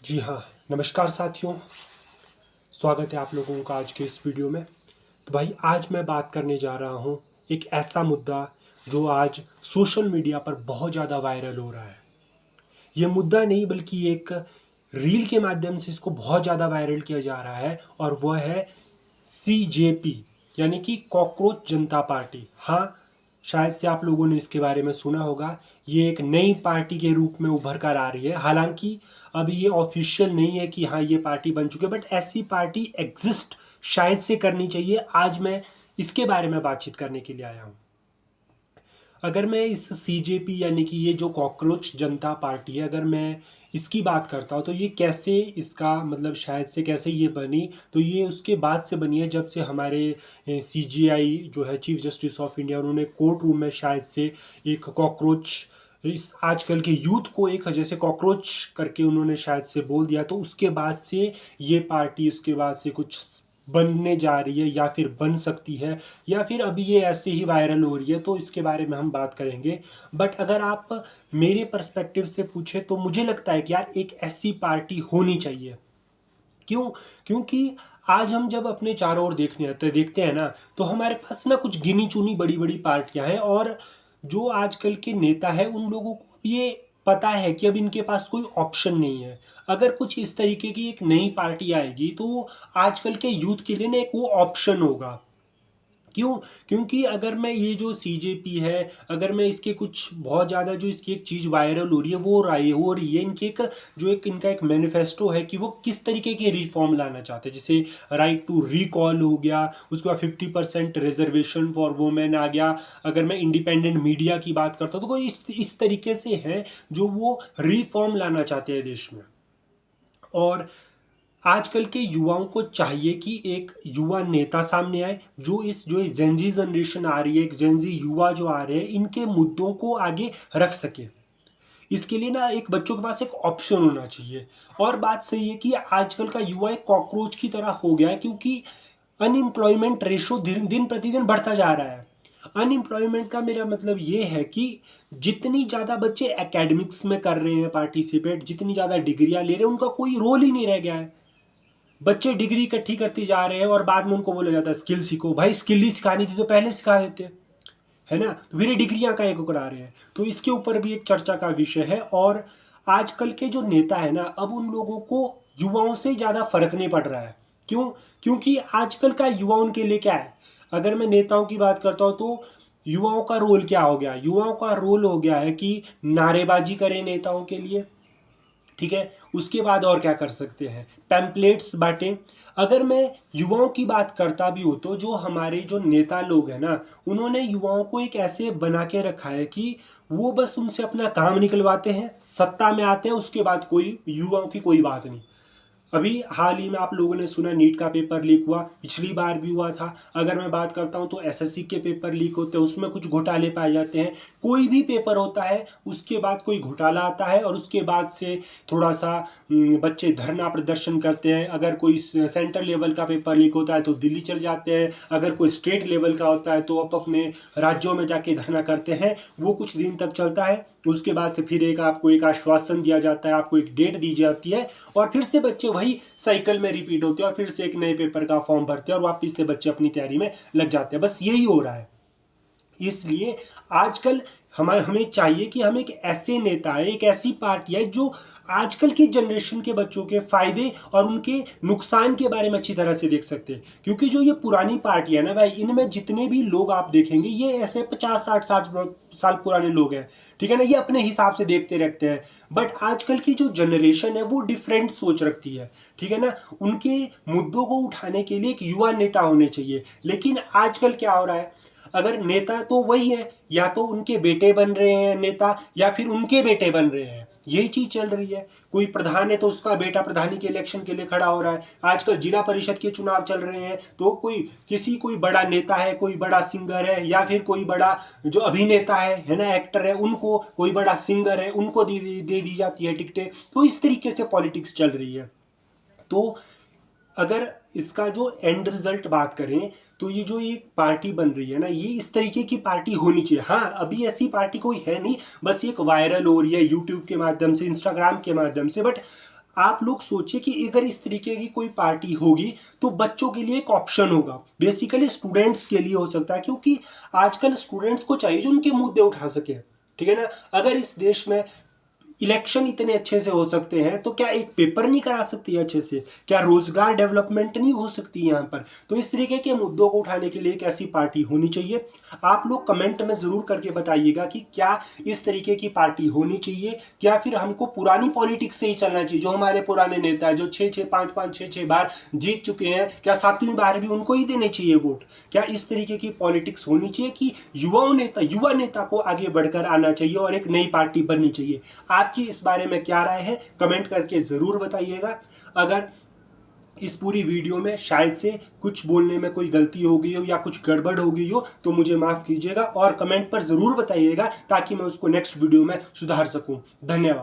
जी हाँ, नमस्कार साथियों, स्वागत है आप लोगों का आज के इस वीडियो में। तो भाई आज मैं बात करने जा रहा हूँ एक ऐसा मुद्दा जो आज सोशल मीडिया पर बहुत ज़्यादा वायरल हो रहा है। ये मुद्दा नहीं बल्कि एक रील के माध्यम से इसको बहुत ज़्यादा वायरल किया जा रहा है और वह है सीजेपी यानी कि कॉकरोच जनता पार्टी। हाँ, शायद से आप लोगों ने इसके बारे में सुना होगा। ये एक नई पार्टी के रूप में उभर कर आ रही है। हालांकि अभी ये ऑफिशियल नहीं है कि हाँ ये पार्टी बन चुकी है, बट ऐसी पार्टी एग्जिस्ट शायद से करनी चाहिए। आज मैं इसके बारे में बातचीत करने के लिए आया हूँ। अगर मैं इस सीजेपी यानी कि ये जो कॉकरोच जनता पार्टी है, अगर मैं इसकी बात करता हूँ तो ये कैसे इसका मतलब शायद से कैसे ये बनी, तो ये उसके बाद से बनी है जब से हमारे सीजीआई जो है चीफ जस्टिस ऑफ इंडिया, उन्होंने कोर्ट रूम में शायद से एक कॉकरोच इस आजकल के यूथ को एक जैसे कॉकरोच करके उन्होंने शायद से बोल दिया, तो उसके बाद से ये पार्टी उसके बाद से कुछ बनने जा रही है या फिर बन सकती है या फिर अभी ये ऐसे ही वायरल हो रही है, तो इसके बारे में हम बात करेंगे। बट अगर आप मेरे पर्सपेक्टिव से पूछे तो मुझे लगता है कि यार एक ऐसी पार्टी होनी चाहिए। क्यों? क्योंकि आज हम जब अपने चारों ओर देखते हैं ना, तो हमारे पास ना कुछ गिनी चुनी बड़ी बड़ी पार्टियां हैं और जो आजकल के नेता है उन लोगों को ये पता है कि अब इनके पास कोई ऑप्शन नहीं है। अगर कुछ इस तरीके की एक नई पार्टी आएगी तो वो आजकल के यूथ के लिए ना एक वो ऑप्शन होगा। क्यों? क्योंकि अगर मैं ये जो सीजेपी है, अगर मैं इसके कुछ बहुत ज़्यादा जो इसकी एक चीज़ वायरल हो रही है हो रही है इनकी एक जो एक इनका एक मैनिफेस्टो है कि वो किस तरीके के रिफॉर्म लाना चाहते हैं। जैसे राइट टू रिकॉल हो गया, उसके बाद 50% रिजर्वेशन फॉर वुमेन आ गया। अगर मैं इंडिपेंडेंट मीडिया की बात करता हूँ तो कोई इस तरीके से है जो वो रिफॉर्म लाना चाहते हैं देश में। और आजकल के युवाओं को चाहिए कि एक युवा नेता सामने आए जो जेनजी जनरेशन आ रही है, एक जेनजी युवा जो आ रहे हैं, इनके मुद्दों को आगे रख सके। इसके लिए ना एक बच्चों के पास एक ऑप्शन होना चाहिए। और बात सही है कि आजकल का युवा एक कॉकरोच की तरह हो गया है, क्योंकि अनएम्प्लॉयमेंट रेशो दिन दिन प्रतिदिन बढ़ता जा रहा है। अनएम्प्लॉयमेंट का मेरा मतलब ये है कि जितनी ज़्यादा बच्चे एकेडमिक्स में कर रहे हैं पार्टिसिपेट, जितनी ज़्यादा डिग्रियां ले रहे हैं, उनका कोई रोल ही नहीं रह गया है। बच्चे डिग्री इकट्ठी करती जा रहे हैं और बाद में उनको बोला जाता है स्किल सीखो। भाई स्किल ही सिखानी थी तो पहले सिखा देते, है ना? तो फिर ये डिग्रियां का एक करा रहे हैं। तो इसके ऊपर भी एक चर्चा का विषय है। और आजकल के जो नेता है ना, अब उन लोगों को युवाओं से ज़्यादा फर्क नहीं पड़ रहा है। क्यों? क्योंकि आजकल का युवा उनके लिए क्या है? अगर मैं नेताओं की बात करता हूँ तो युवाओं का रोल क्या हो गया? युवाओं का रोल हो गया है कि नारेबाजी करें नेताओं के लिए, ठीक है। उसके बाद और क्या कर सकते हैं? पैम्पलेट्स बांटें। अगर मैं युवाओं की बात करता भी हूँ तो जो हमारे जो नेता लोग हैं ना, उन्होंने युवाओं को एक ऐसे बना के रखा है कि वो बस उनसे अपना काम निकलवाते हैं, सत्ता में आते हैं, उसके बाद कोई युवाओं की कोई बात नहीं। अभी हाल ही में आप लोगों ने सुना नीट का पेपर लीक हुआ, पिछली बार भी हुआ था। अगर मैं बात करता हूँ तो एसएससी के पेपर लीक होते हैं, उसमें कुछ घोटाले पाए जाते हैं। कोई भी पेपर होता है उसके बाद कोई घोटाला आता है और उसके बाद से थोड़ा सा बच्चे धरना प्रदर्शन करते हैं। अगर कोई सेंट्रल लेवल का पेपर लीक होता है तो दिल्ली चले जाते हैं, अगर कोई स्टेट लेवल का होता है तो आप अपने राज्यों में जाके धरना करते हैं। वो कुछ दिन तक चलता है, उसके बाद से फिर एक आपको एक आश्वासन दिया जाता है, आपको एक डेट दी जाती है और फिर से बच्चे वही साइकिल में रिपीट होते हैं और फिर से एक नए पेपर का फॉर्म भरते हैं और वापस से बच्चे अपनी तैयारी में लग जाते हैं। बस यही हो रहा है। इसलिए आजकल हमें चाहिए कि हम एक ऐसे नेता है, एक ऐसी पार्टी है जो आजकल की जनरेशन के बच्चों के फायदे और उनके नुकसान के बारे में अच्छी तरह से देख सकते हैं। क्योंकि जो ये पुरानी पार्टी है ना भाई, इनमें जितने भी लोग आप देखेंगे ये ऐसे 50-60 साल पुराने लोग हैं, ठीक है ना? ये अपने हिसाब से देखते रखते हैं। बट आजकल की जो जनरेशन है वो डिफरेंट सोच रखती है, ठीक है ना? उनके मुद्दों को उठाने के लिए एक युवा नेता होने चाहिए। लेकिन आजकल क्या हो रहा है? अगर नेता तो वही है, या तो उनके बेटे बन रहे हैं नेता या फिर उनके बेटे बन रहे हैं, यही चीज चल रही है। कोई प्रधान है तो उसका बेटा प्रधानी के इलेक्शन के लिए खड़ा हो रहा है। आजकल जिला परिषद के चुनाव चल रहे हैं तो कोई बड़ा नेता है, कोई बड़ा सिंगर है या फिर कोई बड़ा जो अभिनेता है ना, एक्टर है, उनको कोई बड़ा सिंगर है उनको दे दी जाती है टिकटें। तो इस तरीके से पॉलिटिक्स चल रही है। तो अगर इसका जो एंड रिजल्ट बात करें तो ये जो एक पार्टी बन रही है ना, ये इस तरीके की पार्टी होनी चाहिए। हाँ, अभी ऐसी पार्टी कोई है नहीं, बस एक वायरल हो रही है यूट्यूब के माध्यम से, इंस्टाग्राम के माध्यम से। बट आप लोग सोचिए कि अगर इस तरीके की कोई पार्टी होगी तो बच्चों के लिए एक ऑप्शन होगा, बेसिकली स्टूडेंट्स के लिए हो सकता है, क्योंकि आजकल स्टूडेंट्स को चाहिए जो उनके मुद्दे उठा सके। ठीक है ना। अगर इस देश में इलेक्शन इतने अच्छे से हो सकते हैं तो क्या एक पेपर नहीं करा सकती अच्छे से? क्या रोजगार डेवलपमेंट नहीं हो सकती यहाँ पर? तो इस तरीके के मुद्दों को उठाने के लिए एक ऐसी पार्टी होनी चाहिए। आप लोग कमेंट में जरूर करके बताइएगा कि क्या इस तरीके की पार्टी होनी चाहिए, या फिर हमको पुरानी पॉलिटिक्स से ही चलना चाहिए। जो हमारे पुराने नेता है जो 6-6 5-5 6-6 बार जीत चुके हैं, क्या 7वीं बार भी उनको ही देने चाहिए वोट? क्या इस तरीके की पॉलिटिक्स होनी चाहिए कि युवा नेता को आगे बढ़कर आना चाहिए और एक नई पार्टी बननी चाहिए? आपकी इस बारे में क्या राय है, कमेंट करके जरूर बताइएगा। अगर इस पूरी वीडियो में शायद से कुछ बोलने में कोई गलती हो गई हो या कुछ गड़बड़ हो गई हो तो मुझे माफ कीजिएगा, और कमेंट पर जरूर बताइएगा ताकि मैं उसको नेक्स्ट वीडियो में सुधार सकूं। धन्यवाद।